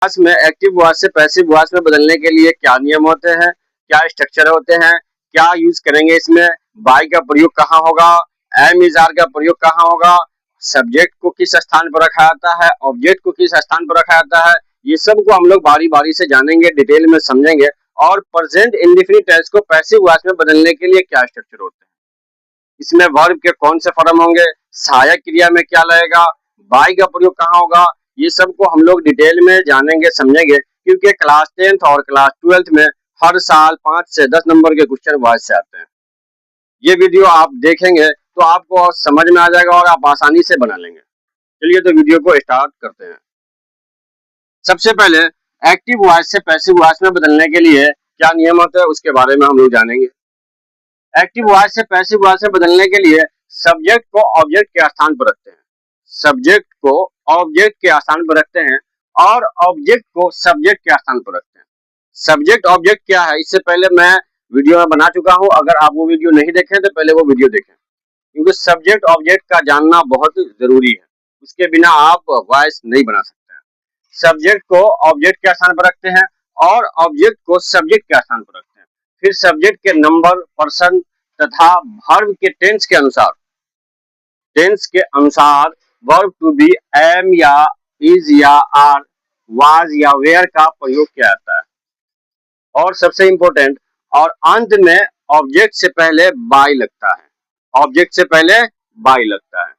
Voice में active voice से passive voice में बदलने के लिए क्या नियम होते हैं, क्या स्ट्रक्चर होते हैं, क्या यूज करेंगे इसमें, बाय का प्रयोग कहाँ होगा, एम इज आर का प्रयोग कहाँ होगा, सब्जेक्ट को किस स्थान पर रखा जाता है, ऑब्जेक्ट को किस स्थान पर रखा जाता है, ये सब को हम लोग बारी बारी से जानेंगे, डिटेल में समझेंगे। और प्रेजेंट इंडेफिनिट टेंस को पैसिव वॉइस में बदलने के लिए क्या स्ट्रक्चर होते हैं, इसमें वर्ब के कौन से फॉर्म होंगे, सहायक क्रिया में क्या लगेगा, बाय का प्रयोग कहाँ होगा, ये सब को हम लोग डिटेल में जानेंगे समझेंगे। क्योंकि क्लास 10th और क्लास 12th में हर साल 5 से 10 नंबर के क्वेश्चन वॉइस से आते हैं। ये वीडियो आप देखेंगे तो आपको समझ में आ जाएगा और आप आसानी से बना लेंगे। चलिए तो वीडियो को स्टार्ट करते हैं। सबसे पहले एक्टिव वॉइस से पैसिव वॉइस में बदलने के लिए क्या नियम होता है उसके बारे में हम लोग जानेंगे। एक्टिव वॉइस से पैसिव वॉइस में बदलने के लिए सब्जेक्ट को ऑब्जेक्ट के स्थान पर रखते हैं, सब्जेक्ट को ऑब्जेक्ट के स्थान पर रखते हैं और ऑब्जेक्ट को सब्जेक्ट के स्थान पर रखते हैं। सब्जेक्ट ऑब्जेक्ट क्या है इससे पहले मैं वीडियो में बना चुका हूं, अगर आप वो वीडियो नहीं देखें तो पहले वो वीडियो देखें, क्योंकि सब्जेक्ट ऑब्जेक्ट का जानना बहुत जरूरी है, उसके बिना आप वॉइस नहीं बना सकते हैं। सब्जेक्ट को ऑब्जेक्ट के स्थान पर रखते हैं और ऑब्जेक्ट को सब्जेक्ट के स्थान पर रखते हैं। फिर सब्जेक्ट के नंबर, पर्सन तथा वर्ब के टेंस के अनुसार वर्ब टू बी एम या इज या आर, वाज या वेयर का प्रयोग किया जाता है। और सबसे इंपॉर्टेंट, और अंत में ऑब्जेक्ट से पहले बाय लगता है, ऑब्जेक्ट से पहले बाय लगता है।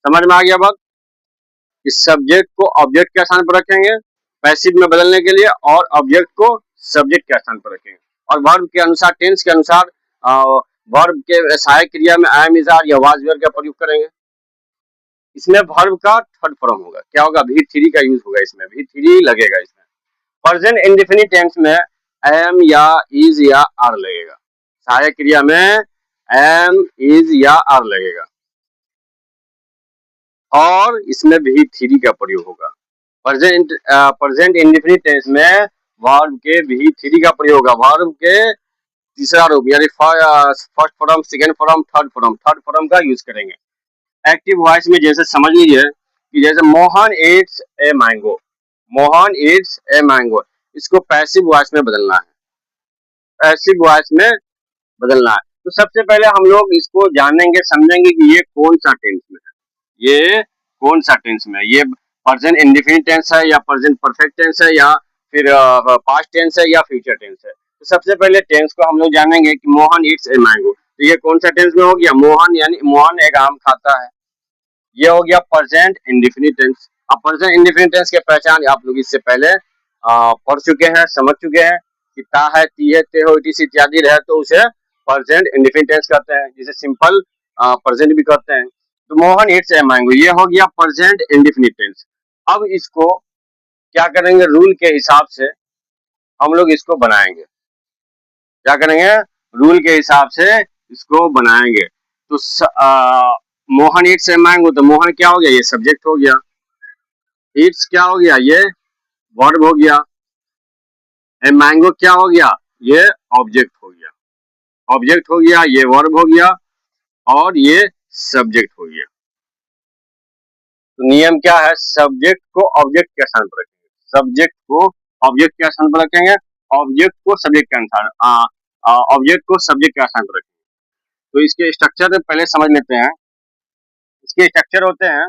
समझ में आ गया बात? इस सब्जेक्ट को ऑब्जेक्ट के स्थान पर रखेंगे पैसिव में बदलने के लिए और ऑब्जेक्ट को सब्जेक्ट के स्थान पर रखेंगे। और वर्ब के अनुसार, टेंस के अनुसार वर्ब के सहायक क्रिया में एम इज आर या वाज वेयर का प्रयोग करेंगे। इसमें वर्ब का थर्ड फॉर्म होगा, क्या होगा, वी थ्री का यूज होगा, इसमें वी थ्री लगेगा। इसमें प्रेजेंट इंडेफिनिट टेंस में एम या इज या आर लगेगा, सहायक क्रिया में एम इज या आर लगेगा और इसमें वी थ्री का प्रयोग होगा। प्रेजेंट इंडेफिनिट टेंस में वर्ब के वी थ्री का प्रयोग होगा, वर्ब के तीसरा रूप यानी first form, second form, third form का यूज करेंगे। एक्टिव वॉइस में जैसे समझ लीजिए कि जैसे Mohan eats a mango, Mohan eats a mango, इसको पैसिव वॉइस में बदलना है, पैसिव वॉइस में बदलना है। तो सबसे पहले हम लोग इसको जानेंगे समझेंगे कि ये कौन सा टेंस में है, ये कौन सा टेंस में है, ये प्रेजेंट इंडेफिनिट टेंस है या प्रेजेंट परफेक्ट टेंस है या फिर पास्ट टेंस है या फ्यूचर टेंस है। तो सबसे पहले टेंस को हम लोग जानेंगे कि मोहन ईट्स ए मैंगो, तो ये कौन सा टेंस में हो गया, मोहन यानी मोहन एक आम खाता है, ये हो गया प्रेजेंट इंडेफिनिट टेंस। अब प्रेजेंट इंडेफिनिट टेंस के पहचान आप लोग इससे पहले पढ़ चुके हैं, समझ चुके हैं कि ता है, ती है, ते हो, इटिस इत्यादि रहे तो उसे प्रेजेंट इंडेफिनिट टेंस कहते हैं, जिसे सिंपल प्रेजेंट भी कहते हैं। तो मोहन ईट्स ए मैंगो, ये हो गया प्रेजेंट इंडेफिनिट टेंस। अब इसको क्या करेंगे, रूल के हिसाब से हम लोग इसको बनाएंगे, क्या करेंगे, रूल के हिसाब से इसको बनाएंगे। तो मोहन ईट्स ए मैंगो, तो मोहन क्या हो गया, ये सब्जेक्ट हो गया, ईट्स क्या हो गया, ये वर्ब हो गया, ए मैंगो क्या हो गया, ये ऑब्जेक्ट हो गया, ऑब्जेक्ट हो गया, ये वर्ब हो गया और ये सब्जेक्ट हो गया। तो नियम क्या है, सब्जेक्ट को ऑब्जेक्ट के स्थान पर रखेंगे, सब्जेक्ट को ऑब्जेक्ट के स्थान पर रखेंगे, ऑब्जेक्ट को सब्जेक्ट के अनुसार ऑब्जेक्ट को सब्जेक्ट के स्थान पर रखेंगे। तो इसके स्ट्रक्चर पहले समझ लेते हैं। इसके स्ट्रक्चर होते हैं,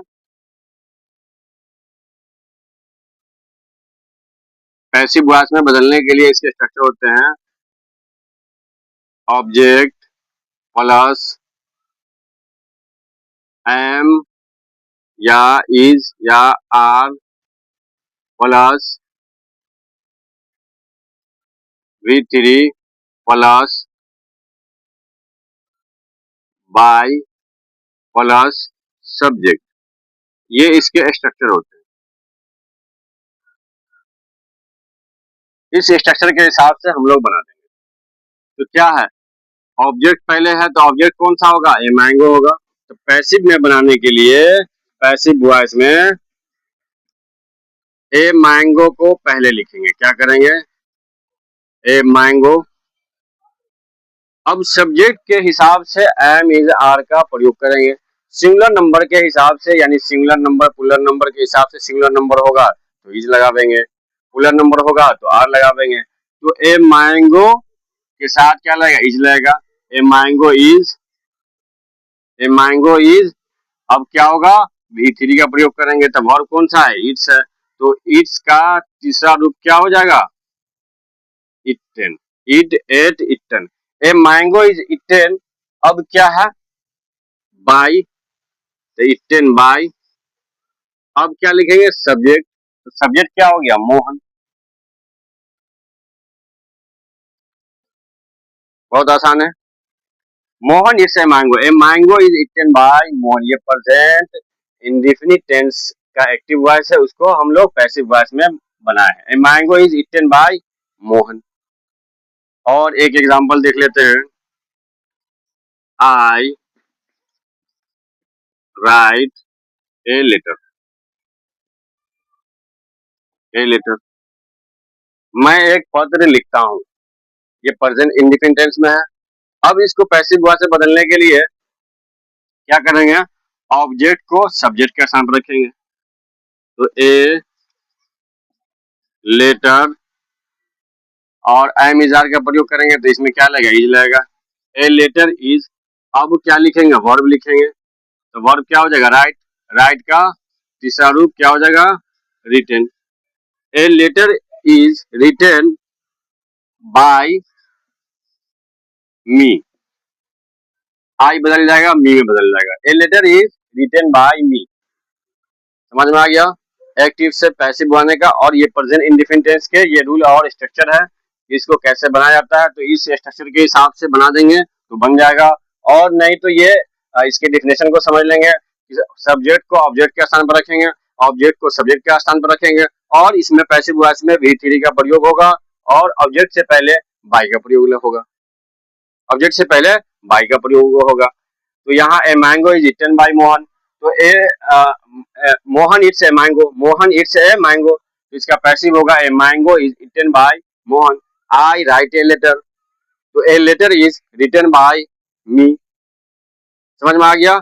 पैसिव वॉइस में बदलने के लिए इसके स्ट्रक्चर होते हैं ऑब्जेक्ट प्लस एम या इज या are plus V three plus by plus subject, ये इसके स्ट्रक्चर होते हैं। इस स्ट्रक्चर के हिसाब से हम लोग बना देंगे। तो क्या है, ऑब्जेक्ट पहले है तो ऑब्जेक्ट कौन सा होगा, ए मैंगो होगा। तो पैसिव में बनाने के लिए पैसिव वॉइस में ए मैंगो को पहले लिखेंगे, क्या करेंगे, ए मैंगो। अब सब्जेक्ट के हिसाब से एम इज आर का प्रयोग करेंगे, सिंगुलर नंबर के हिसाब से, यानी सिंगुलर नंबर प्लुरल नंबर के हिसाब से सिंगुलर नंबर होगा तो इज लगा देंगे, पुलर नंबर होगा तो आर लगा देंगे। तो ए मैंगो के साथ क्या लगेगा, इज लगेगा। ए मैंगो इज, अब क्या होगा, V3 का प्रयोग करेंगे, तब वर्ब कौन सा है, इट्स है। तो इट्स का तीसरा रूप क्या हो जाएगा, eaten, it at eaten. A mango is eaten, अब क्या है, बाई, तो इटन बाई। अब क्या लिखेंगे, सब्जेक्ट, तो सब्जेक्ट क्या हो गया, मोहन। बहुत आसान है। Mohan eats a mango is eaten by Mohan, ये प्रेजेंट इंडेफिनिट टेंस का एक्टिव वॉइस है, उसको हम लोग पैसिव वॉइस में बनाए हैं। A mango is eaten by Mohan. और एक एग्जांपल देख लेते हैं। I write a letter, a letter, मैं एक पत्र लिखता हूँ, ये प्रेजेंट इंडेफिनिट टेंस में है। अब इसको पैसिव वॉइस से बदलने के लिए क्या करेंगे, ऑब्जेक्ट को सब्जेक्ट के स्थान पर रखेंगे। तो ए लेटर और एम इज आर का प्रयोग करेंगे, तो इसमें क्या लगेगा, इज लगेगा। ए लेटर इज, अब क्या लिखेंगे, वर्ब लिखेंगे, तो वर्ब क्या हो जाएगा, राइट। राइट का तीसरा रूप क्या हो जाएगा, written. A letter is written by me, I बदल जाएगा, मी में बदल जाएगा। A letter is written by me, समझ में आ गया, एक्टिव से पैसिव बनाने का। और ये प्रेजेंट इंडेफिनिट टेंस के ये रूल और स्ट्रक्चर है, इसको कैसे बनाया जाता है, तो इस स्ट्रक्चर के हिसाब से बना देंगे तो बन जाएगा। और नहीं तो ये इसके डेफिनेशन को समझ लेंगे, सब्जेक्ट को ऑब्जेक्ट के स्थान पर रखेंगे, ऑब्जेक्ट को सब्जेक्ट के स्थान पर रखेंगे, और इसमें पैसिव वॉइस में V3 का प्रयोग होगा, और ऑब्जेक्ट से पहले बाई का प्रयोग होगा, ऑब्जेक्ट से पहले बाई का प्रयोग होगा। तो यहाँ a mango is eaten by Mohan, तो Mohan eats a mango, Mohan eats a mango, तो इसका पैसिव होगा a mango is eaten by Mohan. I write a letter, तो a letter is written by me, समझ में आ गया।